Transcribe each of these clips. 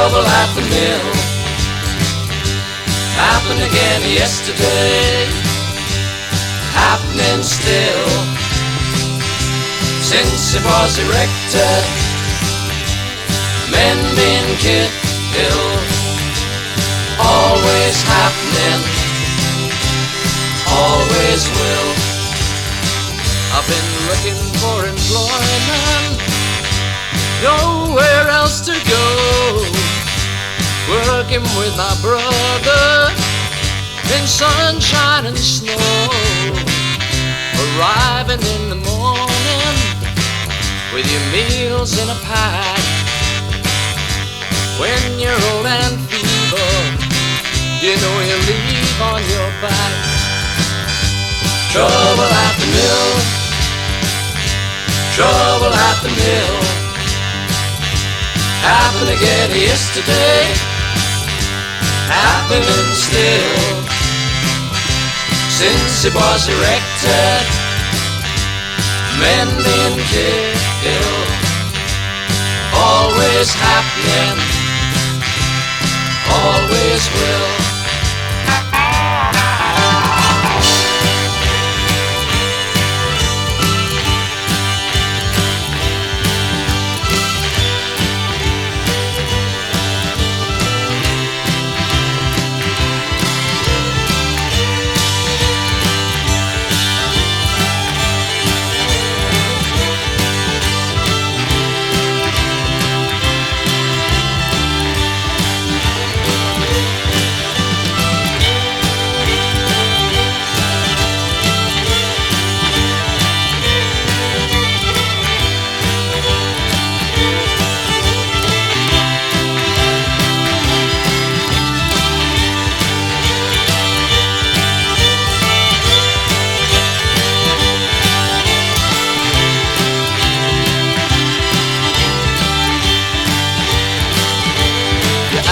Trouble at the mill happened again yesterday, happening still since it was erected. Men being killed, always happening, always will. I've been looking for employment, nowhere else to go. Working with my brother in sunshine and snow. Arriving in the morning with your meals in a pack. When you're old and feeble, you know you leave on your back. Trouble at the mill, trouble at the mill, happened again yesterday, happening still since it was erected. Men being killed, always happening, always will.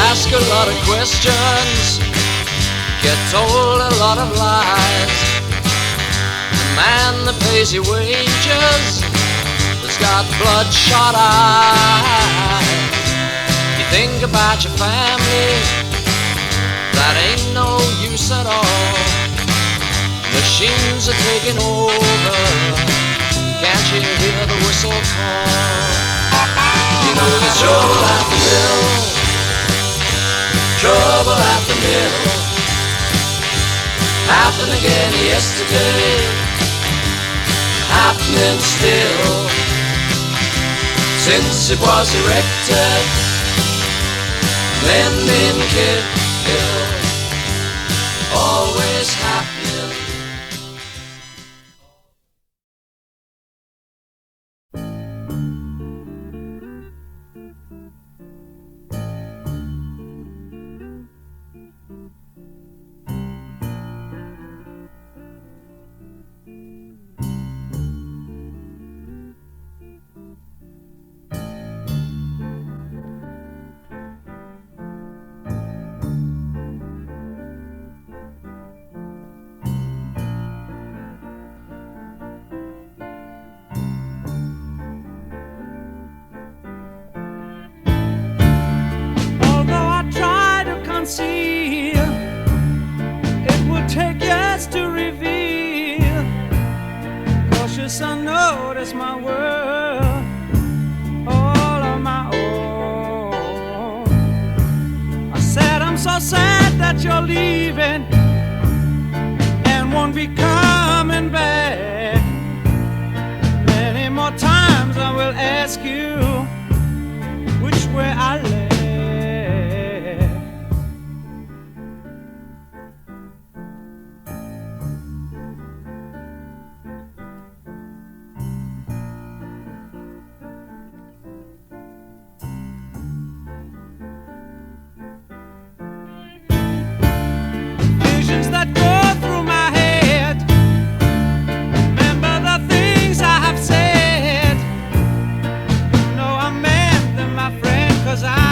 Ask a lot of questions, get told a lot of lies. The man that pays your wages has got bloodshot eyes. You think about your family, that ain't no use at all. Machines are taking over, can't you hear the whistle call? You know there's trouble at the mill, trouble at the mill, happened again yesterday, happening still since it was erected. Men being killed, always happening. It will take years to reveal. Cautious, I notice my world, all on my own. I said I'm so sad that you're leaving and won't be coming back. Many more times I will ask you which way I left. That go through my head. Remember the things I have said. No, I meant them, my friend, 'cause I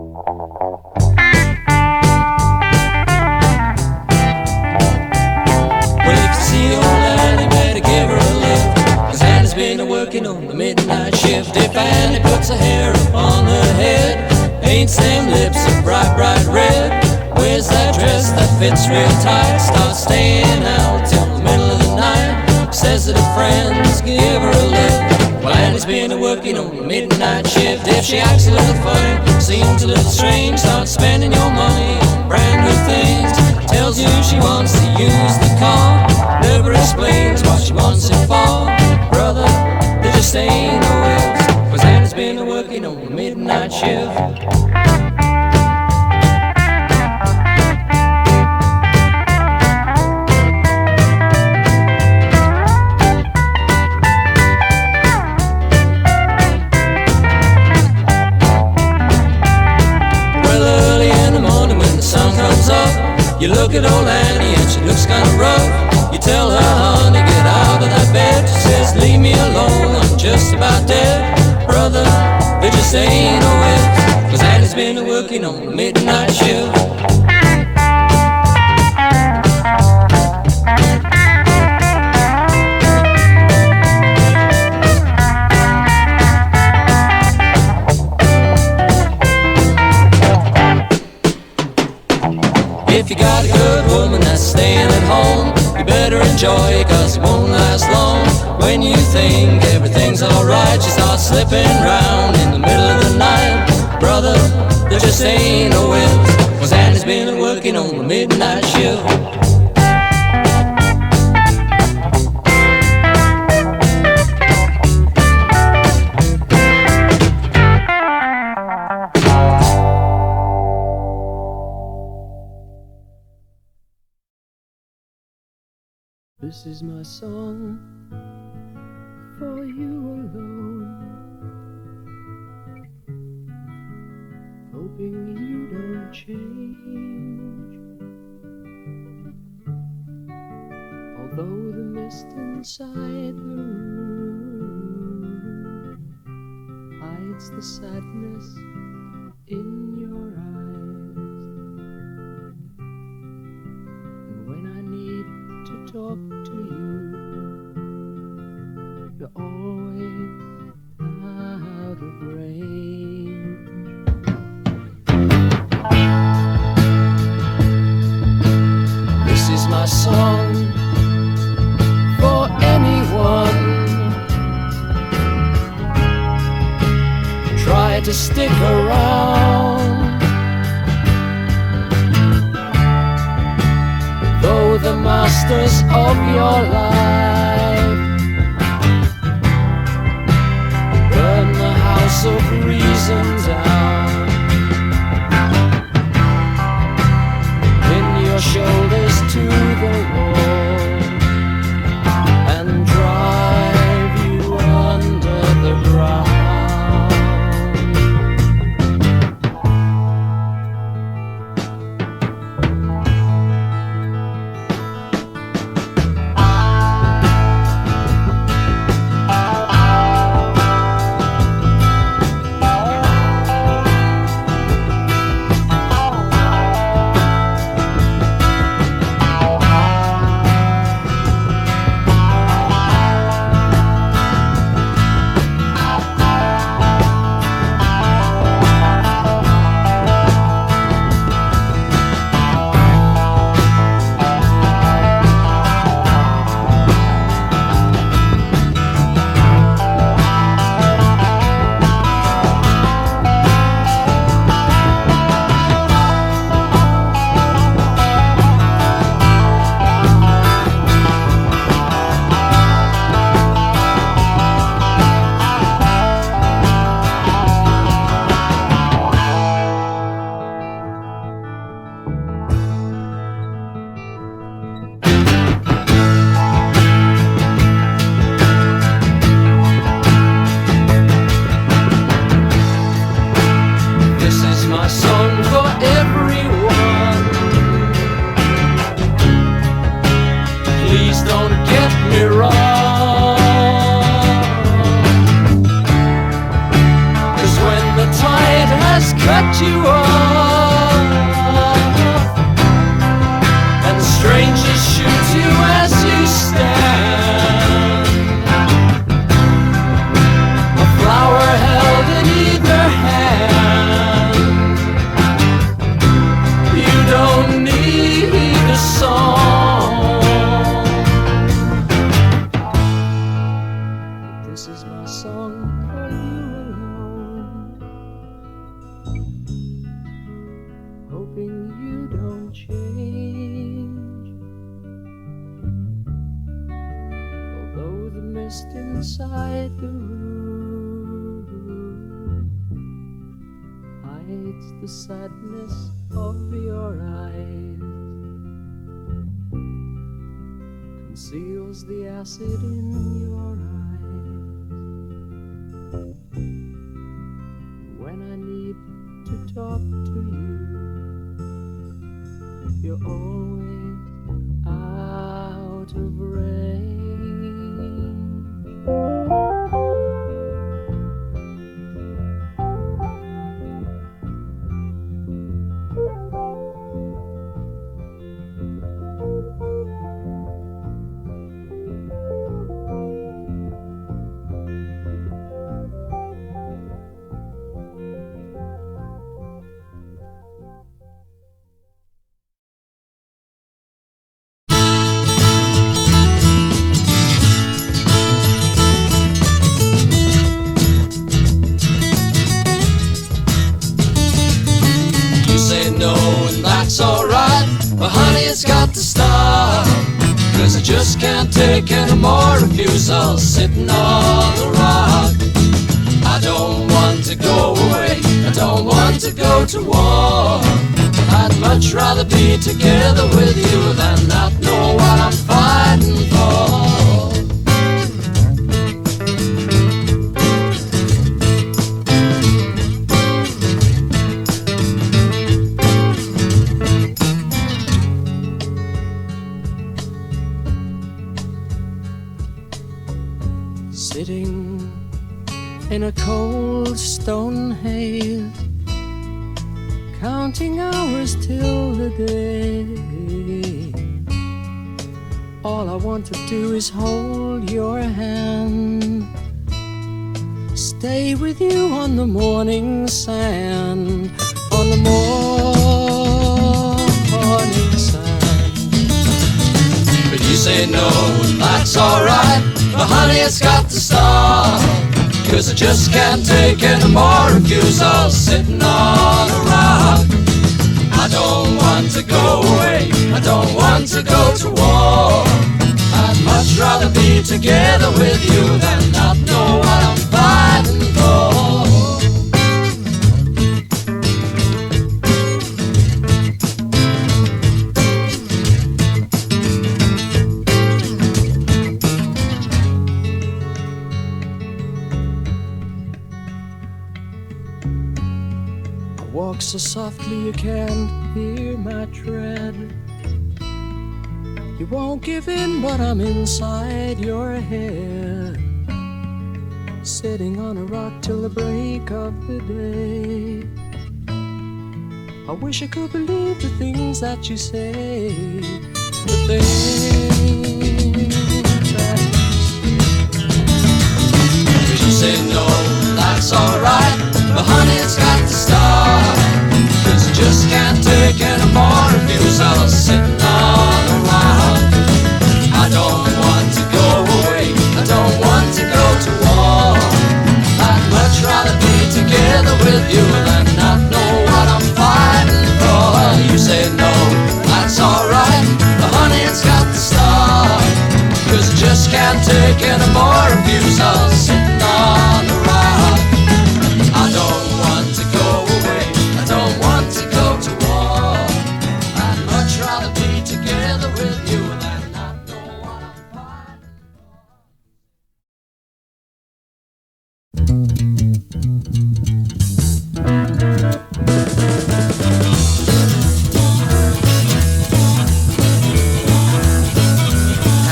Well, if you see old Annie, better give her a lift, 'cause Annie's been working on the midnight shift. If Annie puts her hair upon her head, ain't them lips so bright, bright red? Where's that dress that fits real tight? Starts staying out till the middle of the night. Says that her friends give her a lift. Well, Annie's been working on the midnight shift. If she acts a little funny, seems a little strange, starts spending your money on brand new things. Tells you she wants to use the car, never explains what she wants it for. Brother, there just ain't no ifs, 'cause Annie's been working on the midnight shift. You look at old Annie and she looks kind of rough. You tell her, honey, get out of that bed. She says, leave me alone, I'm just about dead. Brother, there just ain't no ifs, 'cause Annie's been working on the midnight shift. If you got a good woman that's staying at home, you better enjoy it, 'cause it won't last long. When you think everything's alright, she starts slipping round in the middle of the night. Brother, there just ain't no ifs, 'cause Annie's been working on the midnight shift. This is my song for you alone, hoping you don't change. Although the mist inside the room hides the sadness in your eyes, and when I need to talk to you, you're always out of range. This is my song for anyone. Try to stick around, though the masters of your life burn the house of reason down, pin your shoulders to the wall and drive you under the ground. cut you off. hides the sadness of your eyes, conceals the acid in your eyes. When I need to talk to you, you're always out of range. No, and that's alright, but honey, it's got to stop, 'cause I just can't take any more refusals sitting on the rock. I don't want to go away, I don't want to go to war. I'd much rather be together with you than not know what I'm fighting for. Sitting in a cold stone haze, counting hours till the day. All I want to do is hold your hand, stay with you on the morning sand, on the morning sand. But you say no, that's alright, but honey, it's got to stop, 'cause I just can't take any more refusals sitting on a rock. I don't want to go away, I don't want to go to war. I'd much rather be together with you than not know what I'm fighting for. Walk so softly you can't hear my tread. You won't give in, but I'm inside your head, sitting on a rock till the break of the day. I wish I could believe the things that you say, the things that you say no, that's alright, but honey, it's got to stop, 'cause I just can't take any more refusals sitting on a rock. I don't want to go away, I don't want to go to war. I'd much rather be together with you than not know what I'm fighting for. You say no, that's alright, but honey, it's got to stop, 'cause I just can't take any more refusals sitting on a rock. I don't want to go away, I don't want to go to war. I'd much rather be together with you than not know what I'm fighting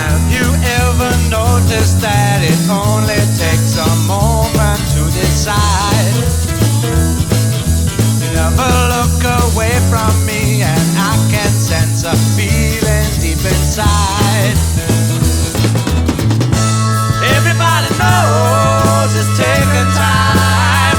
Have you ever noticed that it only takes a moment to decide? Never look away from me, and I can sense a feeling deep inside. Everybody knows it's taking time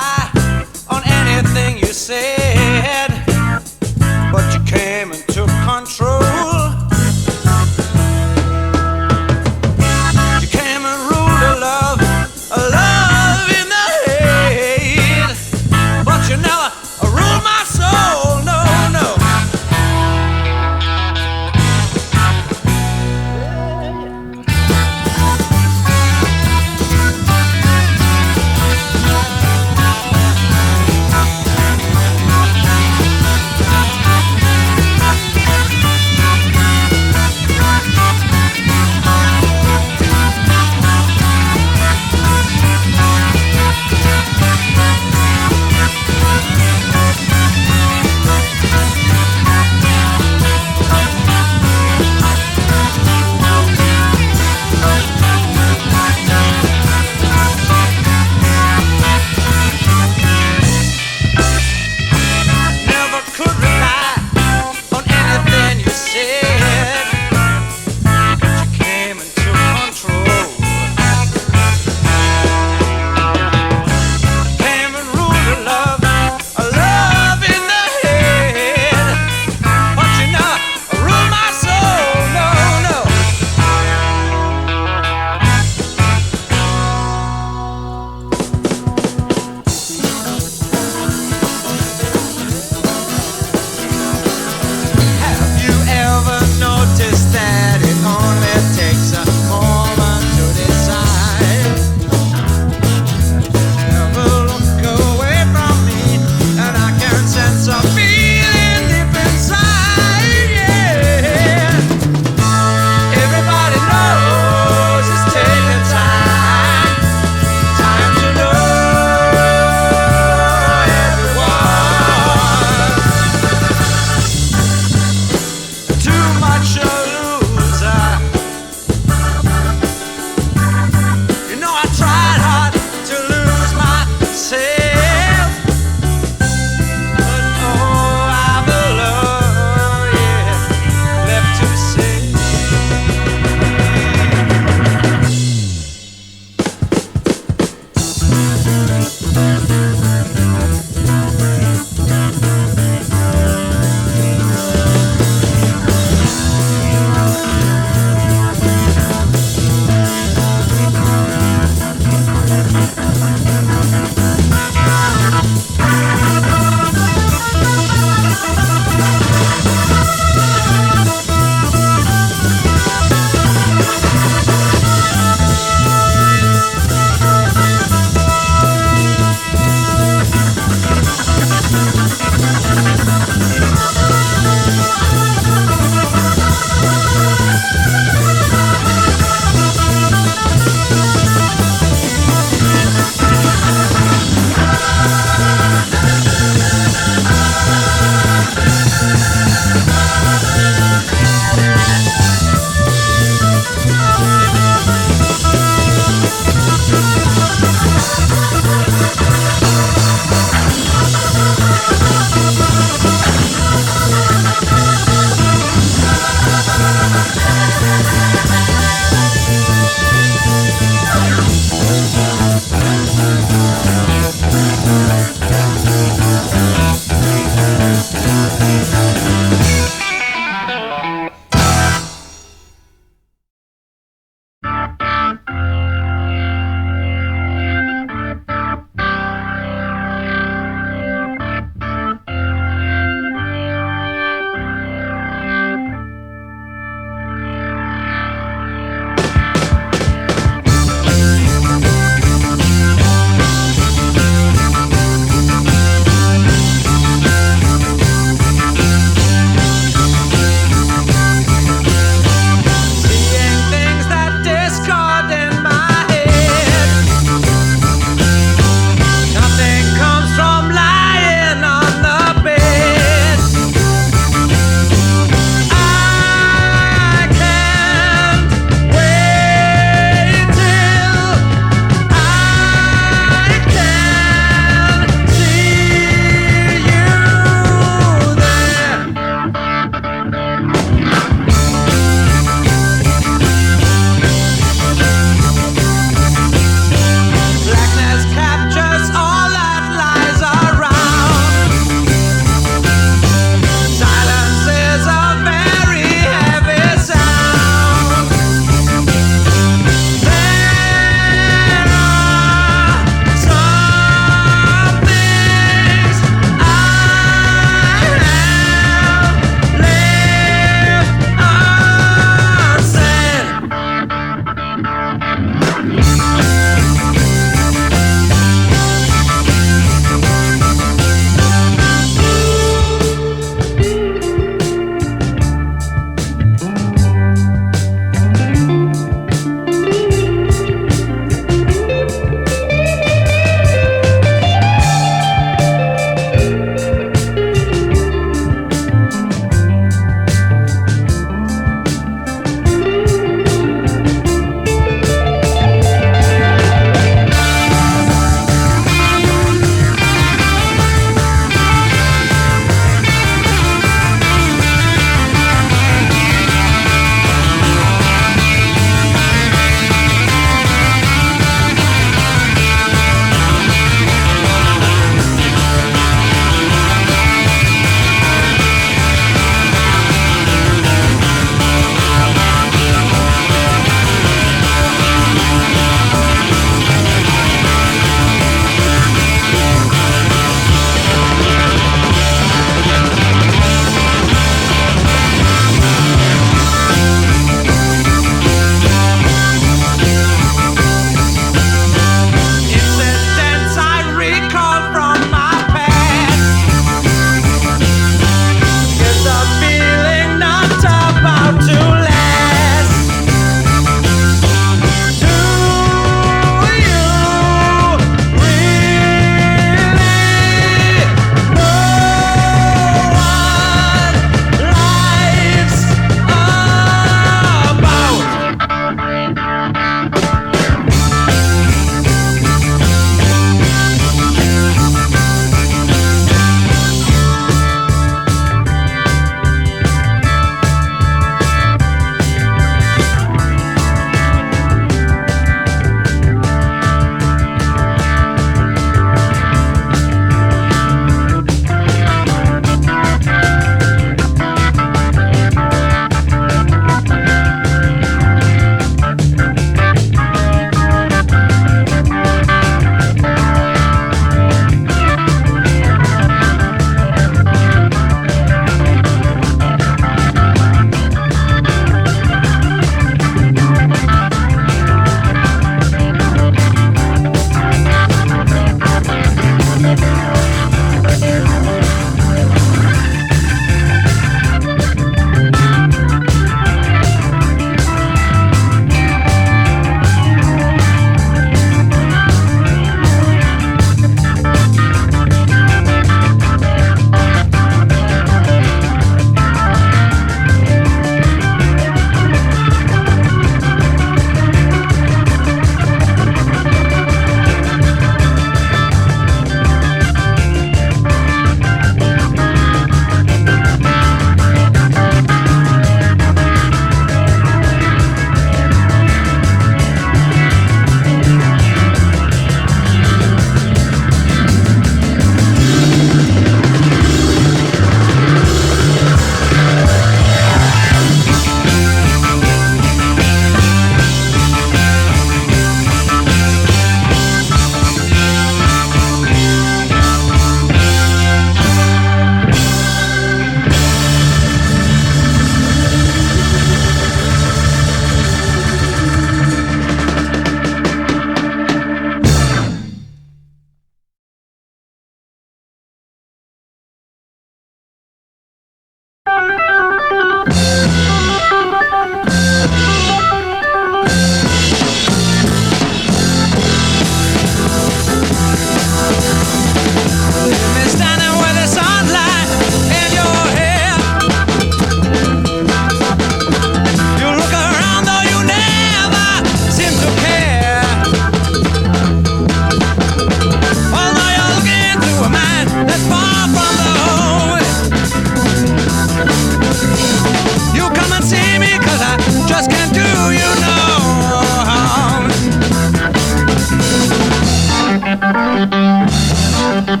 You'll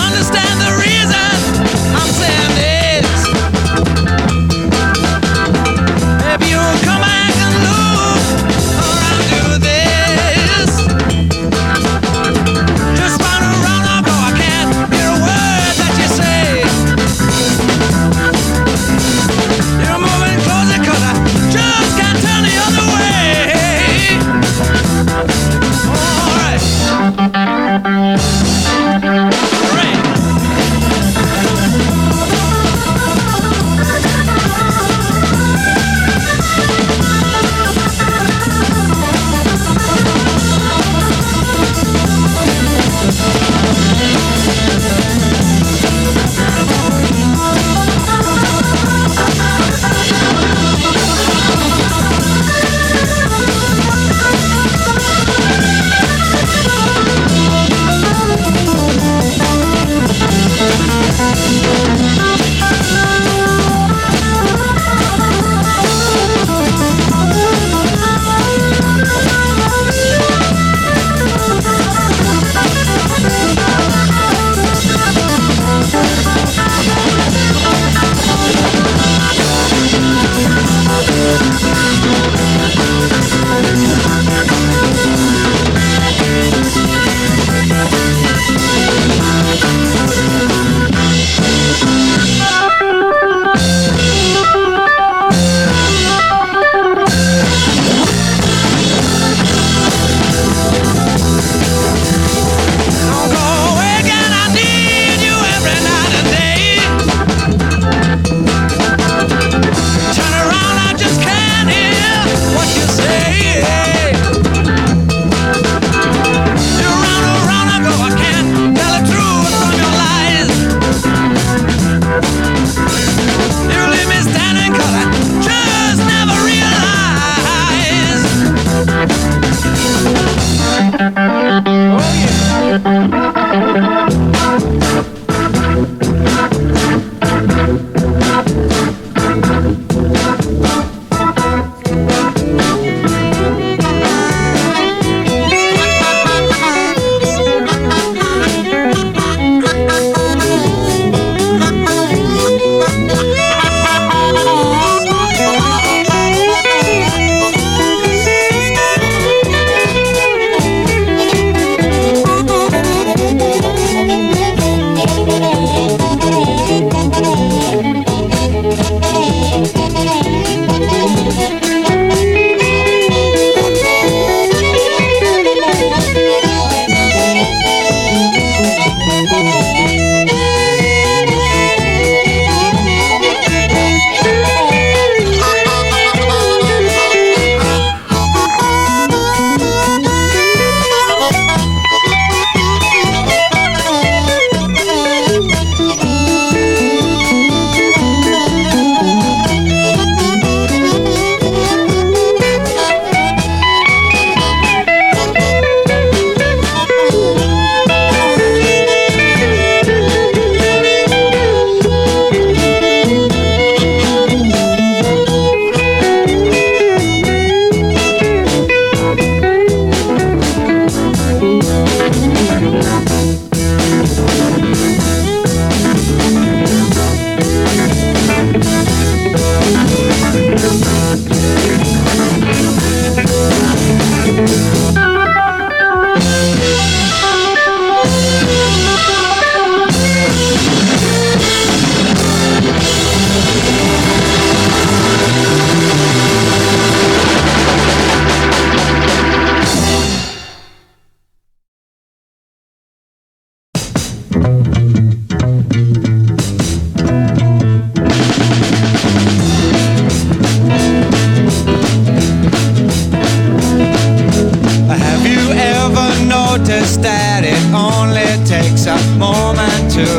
understand the reason I'm saying this. Maybe you'll come back and look around do this. Just run around, although I can't hear a word that you say. You're moving closer 'cause I just can't turn the other way. All right.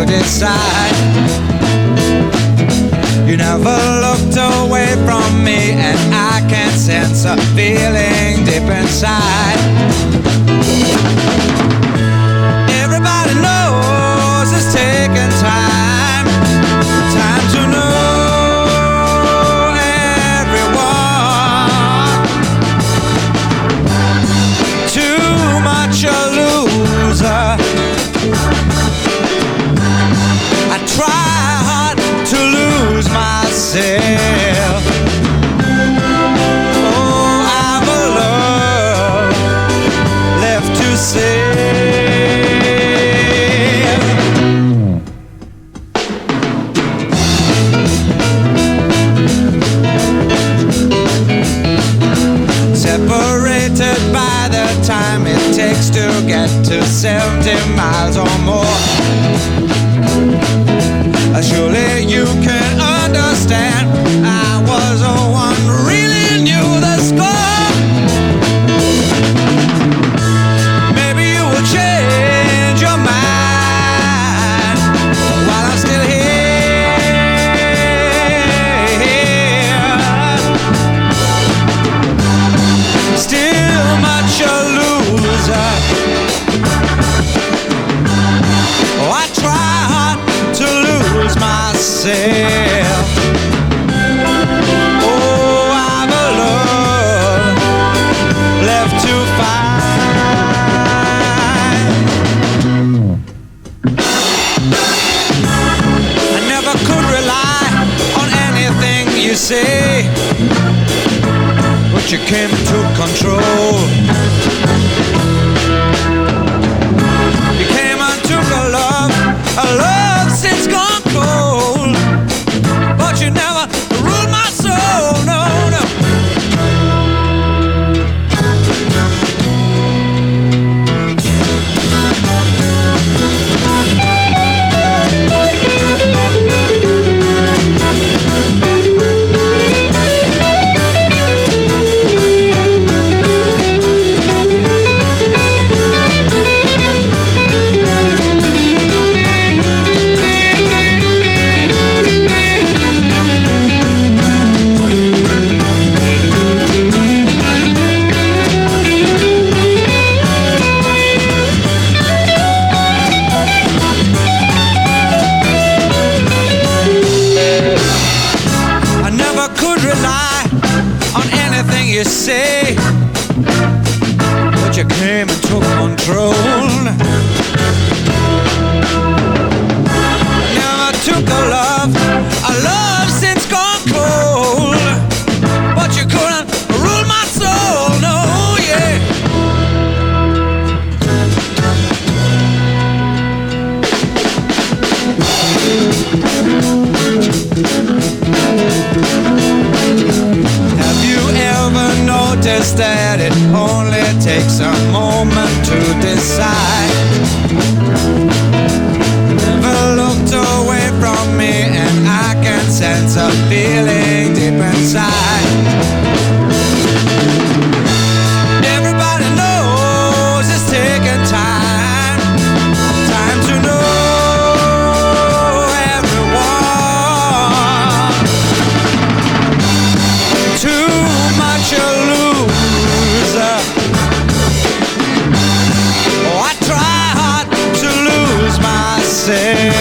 decide. You never looked away from me, and I can sense a feeling deep inside. Everybody knows it's taking time, time to know everyone. Too much a loser. miles or more. Surely you can understand I was the one who really knew the score. Maybe you will change your mind while I'm still here. Still much a loser. Oh, I try hard to lose myself. Oh, I've a love left to find. I never could rely on anything you say, but you came and took control. You came and took a love since gone cold. But you never ruled my soul, no, no. You say, but you came and took control. Never took a love since gone cold. But you couldn't rule my soul, no, yeah. Notice that it only takes a moment to decide. Never looked away from me, and I can sense a feeling deep inside. Everybody knows it's taking time, time to know everyone. Too much a loser. Oh, I try hard to lose myself.